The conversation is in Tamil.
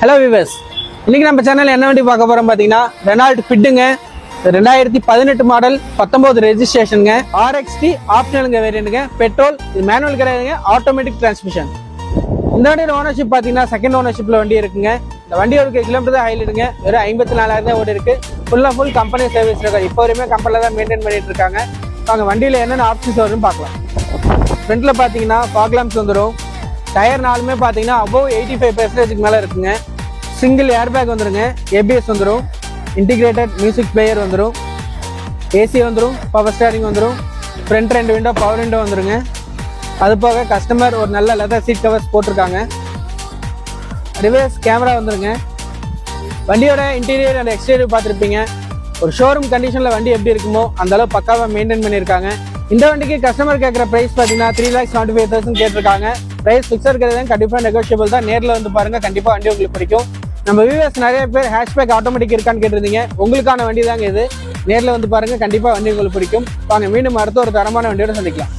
ஹலோ வியூவர்ஸ், இன்னைக்கு நம்ம சேனல் என்ன வண்டி பார்க்க போறோம் பார்த்தீங்கன்னா ரெனால்ட் ஃபிட்டுங்க. 2018 மாடல் 19 ரெஜிஸ்ட்ரேஷனுங்க. RXT ஆப்ஷனலுங்க வேரியண்ட்டுங்க. பெட்ரோல், இது மேனுவல் கிடையாதுங்க, ஆட்டோமேட்டிக் டிரான்ஸ்மிஷன். இந்த வண்டியோட ஓனர்ஷிப் பார்த்தீங்கன்னா செகண்ட் ஓனர்ஷிப்ல வண்டி இருக்குங்க. இந்த வண்டியோட கிலோமீட்டர் தான் ஹைலைட்டுங்க. வெறும் 54,000 தான் ஓடி இருக்கு. ஃபுல் கம்பெனி சர்வீஸ் இருக்கு. இப்போ வரையுமே கம்பெனில தான் மெயின்டைன் பண்ணிட்டு இருக்காங்க. அவங்க வண்டியில என்னென்ன ஆப்ஷன்ஸ் வரும்னு பார்க்கலாம். ஃப்ரண்ட்ல பார்த்தீங்கன்னா ஃபாக் லாம்ப்ஸ் வந்துடும். டயர் நாலுமே பார்த்தீங்கன்னா அபோவ் 85% மேலே இருக்குங்க. சிங்கிள் ஏர் பேக் வந்துருங்க. ABS வந்துடும். இன்டிகிரேட்டட் மியூசிக் பிளேயர் வந்துடும். ஏசி வந்துடும். பவர் ஸ்டேரிங் வந்துடும். ஃப்ரண்ட் 2 விண்டோ பவர் விண்டோ வந்துருங்க. அது போக கஸ்டமர் ஒரு நல்ல லெதர் சீட் கவர்ஸ் போட்டிருக்காங்க. ரிவர்ஸ் கேமரா வந்துருங்க. வண்டியோட இன்டீரியர் அண்ட் எக்ஸ்டீரியர் பார்த்துருப்பீங்க. ஒரு ஷோரூம் கண்டிஷனில் வண்டி எப்படி இருக்குமோ அந்த அளவு பக்காவாக மெயின்டைன் பண்ணியிருக்காங்க. இந்த வண்டிக்கு கஸ்டமர் கேட்குற ப்ரைஸ் பார்த்தீங்கன்னா 3,75,000 கேட்டிருக்காங்க. ப்ரைஸ் ஃபிக்ஸர் இருக்கிறது கண்டிப்பாக நெகோஷியபிள் தான். நேரில் வந்து பாருங்கள், கண்டிப்பாக வண்டி உங்களுக்கு பிடிக்கும். நம்ம வியூவர்ஸ் நிறைய பேர் ஹேஷ்பேக் ஆட்டோமேட்டிக் இருக்கான்னு கேட்டிருந்தீங்க. உங்களுக்கான வண்டி தாங்க இது. நேரில் வந்து பாருங்கள், கண்டிப்பாக வண்டி உங்களுக்கு பிடிக்கும். வாங்க மீண்டும் அடுத்த ஒரு தரமான வண்டியோட சந்திக்கலாம்.